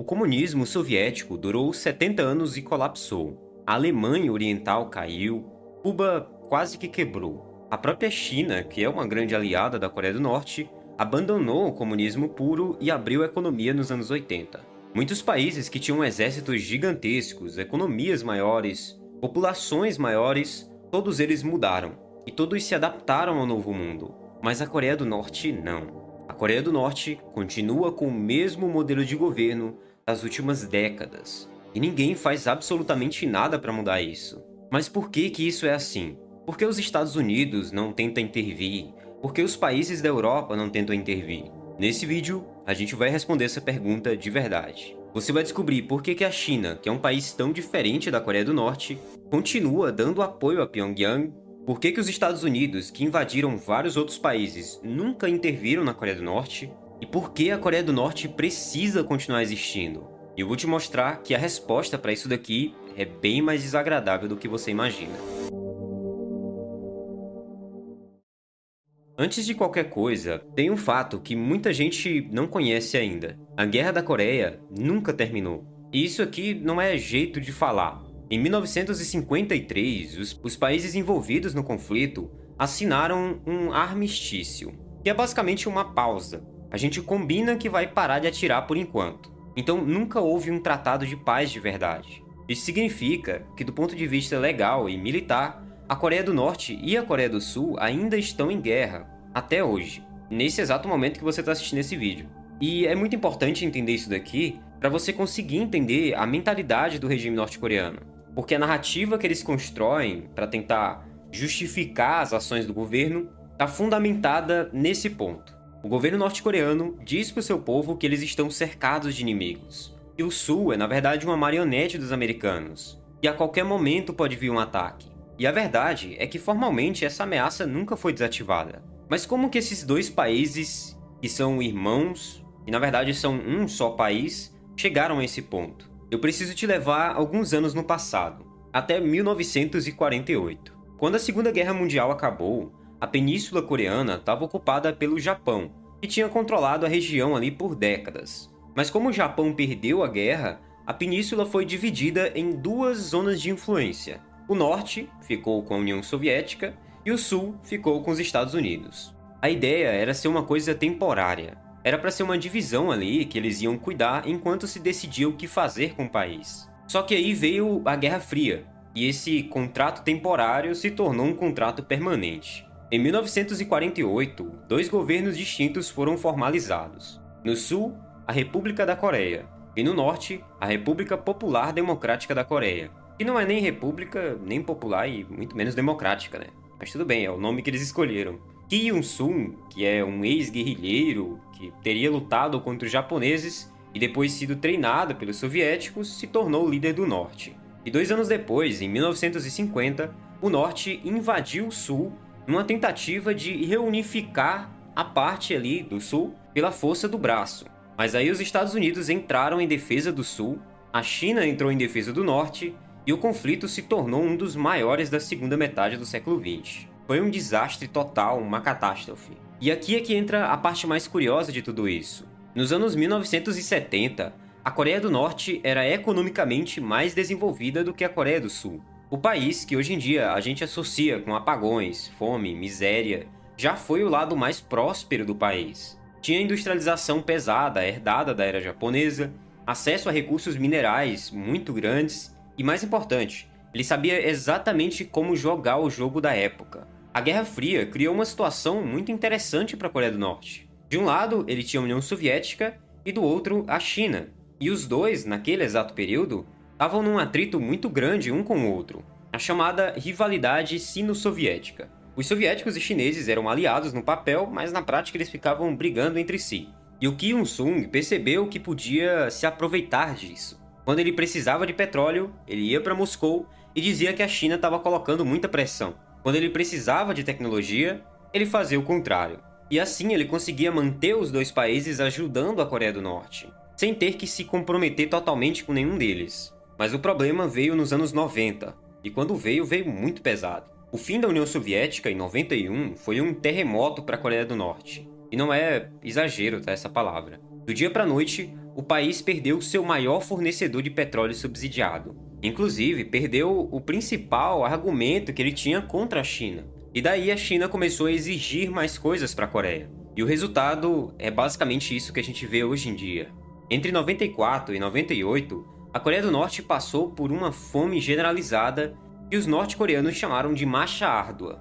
comunismo soviético durou 70 anos e colapsou. A Alemanha Oriental caiu, Cuba quase que quebrou. A própria China, que é uma grande aliada da Coreia do Norte, abandonou o comunismo puro e abriu a economia nos anos 80. Muitos países que tinham exércitos gigantescos, economias maiores, populações maiores, todos eles mudaram, e todos se adaptaram ao novo mundo. Mas a Coreia do Norte não. A Coreia do Norte continua com o mesmo modelo de governo das últimas décadas, e ninguém faz absolutamente nada para mudar isso. Mas por que isso é assim? Por que os Estados Unidos não tentam intervir? Por que os países da Europa não tentam intervir? Nesse vídeo, a gente vai responder essa pergunta de verdade. Você vai descobrir por que a China, que é um país tão diferente da Coreia do Norte, continua dando apoio a Pyongyang, por que os Estados Unidos, que invadiram vários outros países, nunca interviram na Coreia do Norte, e por que a Coreia do Norte precisa continuar existindo. E eu vou te mostrar que a resposta para isso daqui é bem mais desagradável do que você imagina. Antes de qualquer coisa, tem um fato que muita gente não conhece ainda. A Guerra da Coreia nunca terminou. E isso aqui não é jeito de falar. Em 1953, os países envolvidos no conflito assinaram um armistício, que é basicamente uma pausa. A gente combina que vai parar de atirar por enquanto. Então nunca houve um tratado de paz de verdade. Isso significa que, do ponto de vista legal e militar, a Coreia do Norte e a Coreia do Sul ainda estão em guerra, até hoje, nesse exato momento que você está assistindo esse vídeo. E é muito importante entender isso daqui para você conseguir entender a mentalidade do regime norte-coreano. Porque a narrativa que eles constroem para tentar justificar as ações do governo está fundamentada nesse ponto. O governo norte-coreano diz para o seu povo que eles estão cercados de inimigos. E o Sul é, na verdade, uma marionete dos americanos. E a qualquer momento pode vir um ataque. E a verdade é que formalmente essa ameaça nunca foi desativada. Mas como que esses dois países, que são irmãos, e na verdade são um só país, chegaram a esse ponto? Eu preciso te levar alguns anos no passado, até 1948. Quando a Segunda Guerra Mundial acabou, a Península Coreana estava ocupada pelo Japão, que tinha controlado a região ali por décadas. Mas como o Japão perdeu a guerra, a península foi dividida em duas zonas de influência. O norte ficou com a União Soviética e o sul ficou com os Estados Unidos. A ideia era ser uma coisa temporária. Era para ser uma divisão ali que eles iam cuidar enquanto se decidia o que fazer com o país. Só que aí veio a Guerra Fria, e esse contrato temporário se tornou um contrato permanente. Em 1948, dois governos distintos foram formalizados. No sul, a República da Coreia, e no norte, a República Popular Democrática da Coreia. Que não é nem república, nem popular e muito menos democrática, né? Mas tudo bem, é o nome que eles escolheram. Kim Il-sung, que é um ex-guerrilheiro que teria lutado contra os japoneses e depois sido treinado pelos soviéticos, se tornou o líder do norte. E 2 anos depois, em 1950, o norte invadiu o sul numa tentativa de reunificar a parte ali do sul pela força do braço. Mas aí os Estados Unidos entraram em defesa do sul, a China entrou em defesa do norte, e o conflito se tornou um dos maiores da segunda metade do século XX. Foi um desastre total, uma catástrofe. E aqui é que entra a parte mais curiosa de tudo isso. Nos anos 1970, a Coreia do Norte era economicamente mais desenvolvida do que a Coreia do Sul. O país que hoje em dia a gente associa com apagões, fome, miséria, já foi o lado mais próspero do país. Tinha industrialização pesada, herdada da era japonesa, acesso a recursos minerais muito grandes e, mais importante, ele sabia exatamente como jogar o jogo da época. A Guerra Fria criou uma situação muito interessante para a Coreia do Norte. De um lado, ele tinha a União Soviética e do outro, a China. E os dois, naquele exato período, estavam num atrito muito grande um com o outro, a chamada rivalidade sino-soviética. Os soviéticos e chineses eram aliados no papel, mas na prática eles ficavam brigando entre si. E o Kim Il-sung percebeu que podia se aproveitar disso. Quando ele precisava de petróleo, ele ia para Moscou e dizia que a China estava colocando muita pressão. Quando ele precisava de tecnologia, ele fazia o contrário. E assim ele conseguia manter os dois países ajudando a Coreia do Norte, sem ter que se comprometer totalmente com nenhum deles. Mas o problema veio nos anos 90, e quando veio muito pesado. O fim da União Soviética, em 91, foi um terremoto para a Coreia do Norte. E não é exagero, tá, essa palavra. Do dia para a noite, o país perdeu seu maior fornecedor de petróleo subsidiado. Inclusive, perdeu o principal argumento que ele tinha contra a China. E daí a China começou a exigir mais coisas para a Coreia. E o resultado é basicamente isso que a gente vê hoje em dia. Entre 94 e 98, a Coreia do Norte passou por uma fome generalizada que os norte-coreanos chamaram de marcha árdua.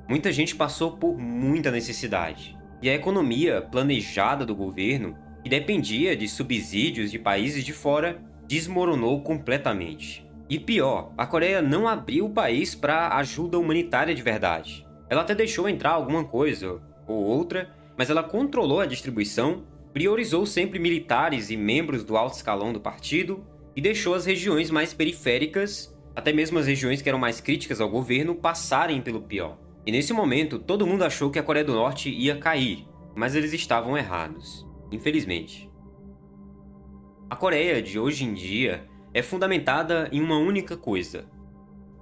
Muita gente passou por muita necessidade. E a economia planejada do governo, que dependia de subsídios de países de fora, desmoronou completamente. E pior, a Coreia não abriu o país para ajuda humanitária de verdade. Ela até deixou entrar alguma coisa ou outra, mas ela controlou a distribuição, priorizou sempre militares e membros do alto escalão do partido e deixou as regiões mais periféricas, até mesmo as regiões que eram mais críticas ao governo, passarem pelo pior. E nesse momento, todo mundo achou que a Coreia do Norte ia cair, mas eles estavam errados, infelizmente. A Coreia de hoje em dia é fundamentada em uma única coisa: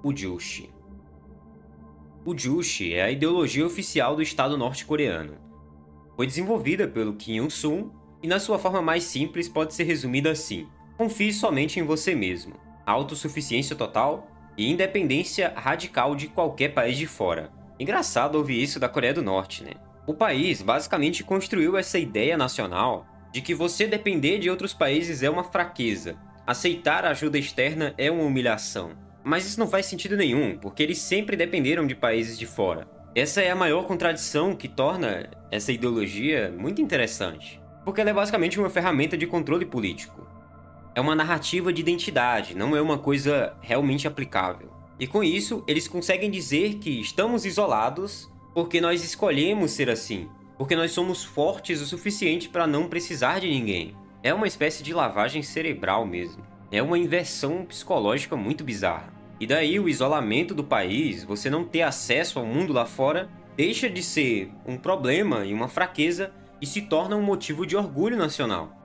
o Juche. O Juche é a ideologia oficial do Estado norte-coreano. Foi desenvolvida pelo Kim Il-sung e, na sua forma mais simples, pode ser resumida assim: confie somente em você mesmo, autossuficiência total e independência radical de qualquer país de fora. Engraçado ouvir isso da Coreia do Norte, né? O país basicamente construiu essa ideia nacional de que você depender de outros países é uma fraqueza, aceitar ajuda externa é uma humilhação. Mas isso não faz sentido nenhum, porque eles sempre dependeram de países de fora. Essa é a maior contradição que torna essa ideologia muito interessante, porque ela é basicamente uma ferramenta de controle político. É uma narrativa de identidade, não é uma coisa realmente aplicável. E com isso, eles conseguem dizer que estamos isolados porque nós escolhemos ser assim, porque nós somos fortes o suficiente para não precisar de ninguém. É uma espécie de lavagem cerebral mesmo. É uma inversão psicológica muito bizarra. E daí o isolamento do país, você não ter acesso ao mundo lá fora, deixa de ser um problema e uma fraqueza e se torna um motivo de orgulho nacional.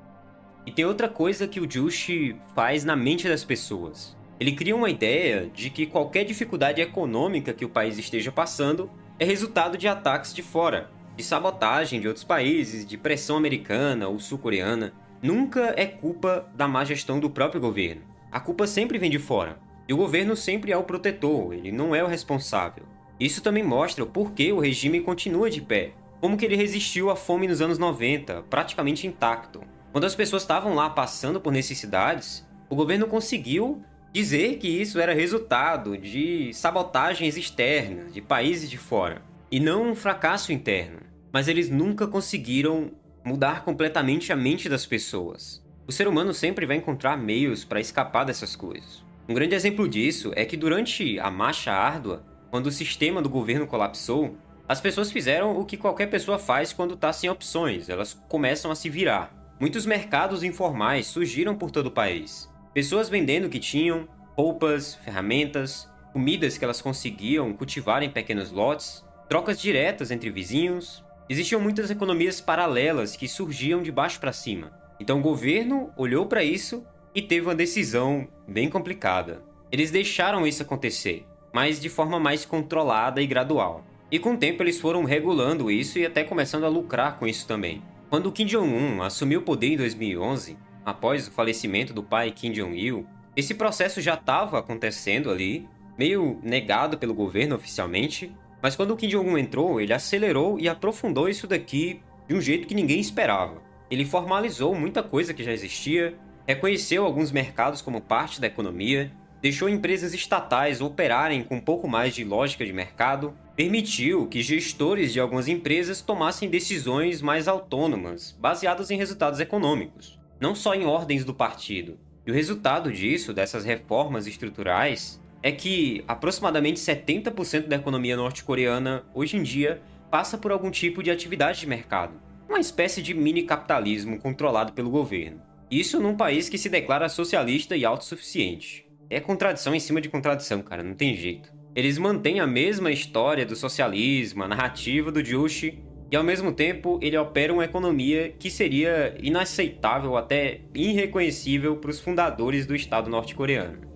E tem outra coisa que o Juche faz na mente das pessoas. Ele cria uma ideia de que qualquer dificuldade econômica que o país esteja passando é resultado de ataques de fora, de sabotagem de outros países, de pressão americana ou sul-coreana. Nunca é culpa da má gestão do próprio governo. A culpa sempre vem de fora. E o governo sempre é o protetor, ele não é o responsável. Isso também mostra o porquê o regime continua de pé. Como que ele resistiu à fome nos anos 90, praticamente intacto. Quando as pessoas estavam lá passando por necessidades, o governo conseguiu dizer que isso era resultado de sabotagens externas, de países de fora, e não um fracasso interno. Mas eles nunca conseguiram mudar completamente a mente das pessoas. O ser humano sempre vai encontrar meios para escapar dessas coisas. Um grande exemplo disso é que durante a marcha árdua, quando o sistema do governo colapsou, as pessoas fizeram o que qualquer pessoa faz quando está sem opções, elas começam a se virar. Muitos mercados informais surgiram por todo o país. Pessoas vendendo o que tinham, roupas, ferramentas, comidas que elas conseguiam cultivar em pequenos lotes, trocas diretas entre vizinhos. Existiam muitas economias paralelas que surgiam de baixo para cima. Então o governo olhou para isso e teve uma decisão bem complicada. Eles deixaram isso acontecer, mas de forma mais controlada e gradual. E com o tempo eles foram regulando isso e até começando a lucrar com isso também. Quando Kim Jong-un assumiu o poder em 2011, após o falecimento do pai Kim Jong-il, esse processo já estava acontecendo ali, meio negado pelo governo oficialmente, mas quando o Kim Jong-un entrou, ele acelerou e aprofundou isso daqui de um jeito que ninguém esperava. Ele formalizou muita coisa que já existia, reconheceu alguns mercados como parte da economia, deixou empresas estatais operarem com um pouco mais de lógica de mercado, permitiu que gestores de algumas empresas tomassem decisões mais autônomas, baseadas em resultados econômicos, não só em ordens do partido. E o resultado disso, dessas reformas estruturais, é que aproximadamente 70% da economia norte-coreana, hoje em dia, passa por algum tipo de atividade de mercado. Uma espécie de mini-capitalismo controlado pelo governo. Isso num país que se declara socialista e autossuficiente. É contradição em cima de contradição, cara, não tem jeito. Eles mantêm a mesma história do socialismo, a narrativa do Juche, e ao mesmo tempo ele opera uma economia que seria inaceitável, até irreconhecível para os fundadores do Estado norte-coreano.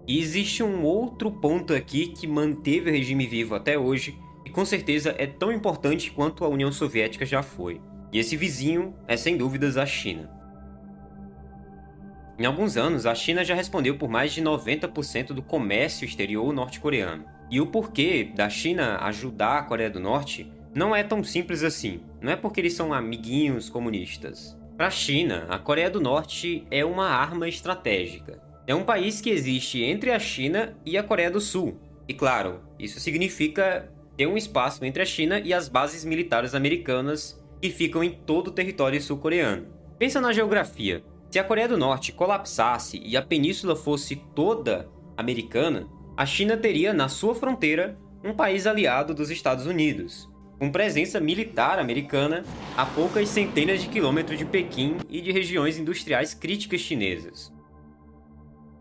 E existe um outro ponto aqui que manteve o regime vivo até hoje, e com certeza é tão importante quanto a União Soviética já foi. E esse vizinho é sem dúvidas a China. Em alguns anos, a China já respondeu por mais de 90% do comércio exterior norte-coreano. E o porquê da China ajudar a Coreia do Norte não é tão simples assim. Não é porque eles são amiguinhos comunistas. Para a China, a Coreia do Norte é uma arma estratégica. É um país que existe entre a China e a Coreia do Sul. E claro, isso significa ter um espaço entre a China e as bases militares americanas que ficam em todo o território sul-coreano. Pensa na geografia. Se a Coreia do Norte colapsasse e a península fosse toda americana, a China teria na sua fronteira um país aliado dos Estados Unidos, com presença militar americana a poucas centenas de quilômetros de Pequim e de regiões industriais críticas chinesas.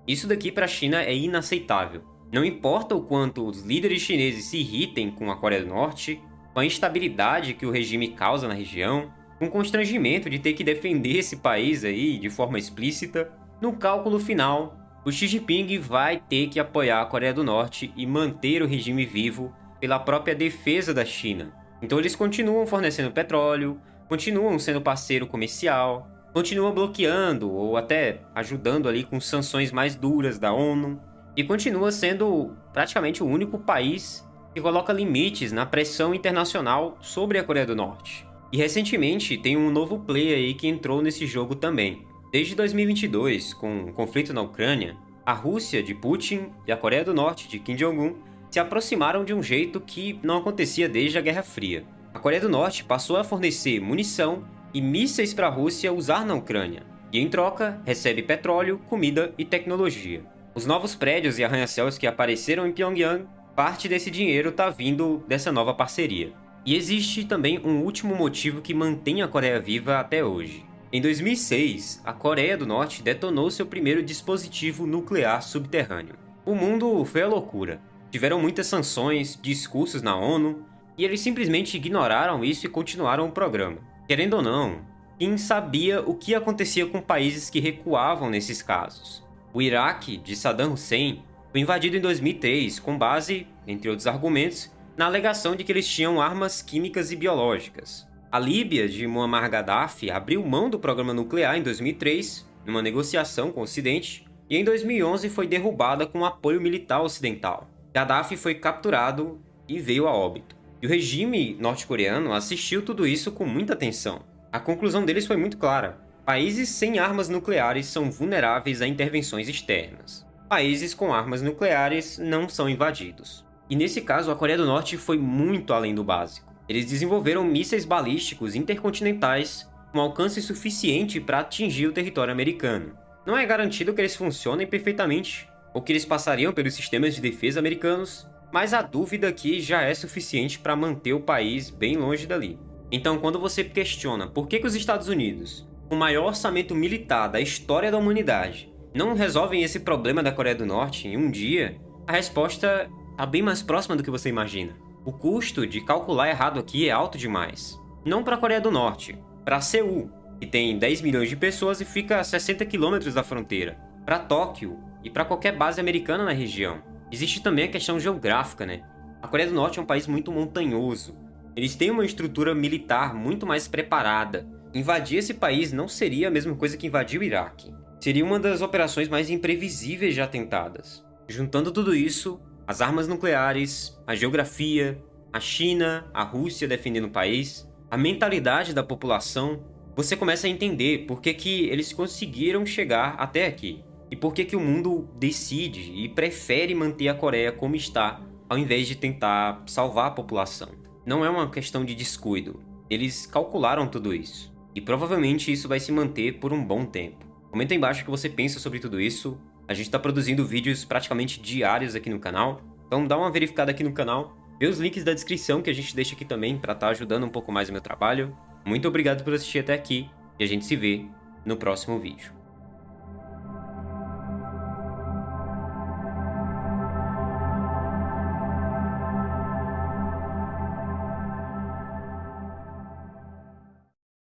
Isso daqui para a China é inaceitável. Não importa o quanto os líderes chineses se irritem com a Coreia do Norte, com a instabilidade que o regime causa na região, com o constrangimento de ter que defender esse país aí de forma explícita, no cálculo final, o Xi Jinping vai ter que apoiar a Coreia do Norte e manter o regime vivo pela própria defesa da China. Então eles continuam fornecendo petróleo, continuam sendo parceiro comercial, continuam bloqueando ou até ajudando ali com sanções mais duras da ONU e continua sendo praticamente o único país que coloca limites na pressão internacional sobre a Coreia do Norte. E recentemente tem um novo player aí que entrou nesse jogo também. Desde 2022, com o conflito na Ucrânia, a Rússia de Putin e a Coreia do Norte de Kim Jong-un se aproximaram de um jeito que não acontecia desde a Guerra Fria. A Coreia do Norte passou a fornecer munição e mísseis para a Rússia usar na Ucrânia, e em troca recebe petróleo, comida e tecnologia. Os novos prédios e arranha-céus que apareceram em Pyongyang, parte desse dinheiro está vindo dessa nova parceria. E existe também um último motivo que mantém a Coreia viva até hoje. Em 2006, a Coreia do Norte detonou seu primeiro dispositivo nuclear subterrâneo. O mundo foi a loucura. Tiveram muitas sanções, discursos na ONU, e eles simplesmente ignoraram isso e continuaram o programa. Querendo ou não, Kim sabia o que acontecia com países que recuavam nesses casos. O Iraque, de Saddam Hussein, foi invadido em 2003 com base, entre outros argumentos, na alegação de que eles tinham armas químicas e biológicas. A Líbia, de Muammar Gaddafi, abriu mão do programa nuclear em 2003, numa negociação com o Ocidente, e em 2011 foi derrubada com apoio militar ocidental. Gaddafi foi capturado e veio a óbito. E o regime norte-coreano assistiu tudo isso com muita atenção. A conclusão deles foi muito clara. Países sem armas nucleares são vulneráveis a intervenções externas. Países com armas nucleares não são invadidos. E nesse caso, a Coreia do Norte foi muito além do básico. Eles desenvolveram mísseis balísticos intercontinentais com alcance suficiente para atingir o território americano. Não é garantido que eles funcionem perfeitamente, ou que eles passariam pelos sistemas de defesa americanos, mas a dúvida aqui já é suficiente para manter o país bem longe dali. Então, quando você questiona por que os Estados Unidos, com o maior orçamento militar da história da humanidade, não resolvem esse problema da Coreia do Norte em um dia, a resposta está bem mais próxima do que você imagina. O custo de calcular errado aqui é alto demais. Não para a Coreia do Norte, para Seul, que tem 10 milhões de pessoas e fica a 60 quilômetros da fronteira, para Tóquio e para qualquer base americana na região. Existe também a questão geográfica, né? A Coreia do Norte é um país muito montanhoso. Eles têm uma estrutura militar muito mais preparada. Invadir esse país não seria a mesma coisa que invadir o Iraque. Seria uma das operações mais imprevisíveis já tentadas. Juntando tudo isso, as armas nucleares, a geografia, a China, a Rússia defendendo o país, a mentalidade da população, você começa a entender por que eles conseguiram chegar até aqui. E por que o mundo decide e prefere manter a Coreia como está, ao invés de tentar salvar a população. Não é uma questão de descuido. Eles calcularam tudo isso. E provavelmente isso vai se manter por um bom tempo. Comenta aí embaixo o que você pensa sobre tudo isso. A gente está produzindo vídeos praticamente diários aqui no canal. Então dá uma verificada aqui no canal. Vê os links da descrição que a gente deixa aqui também para estar ajudando um pouco mais o meu trabalho. Muito obrigado por assistir até aqui. E a gente se vê no próximo vídeo.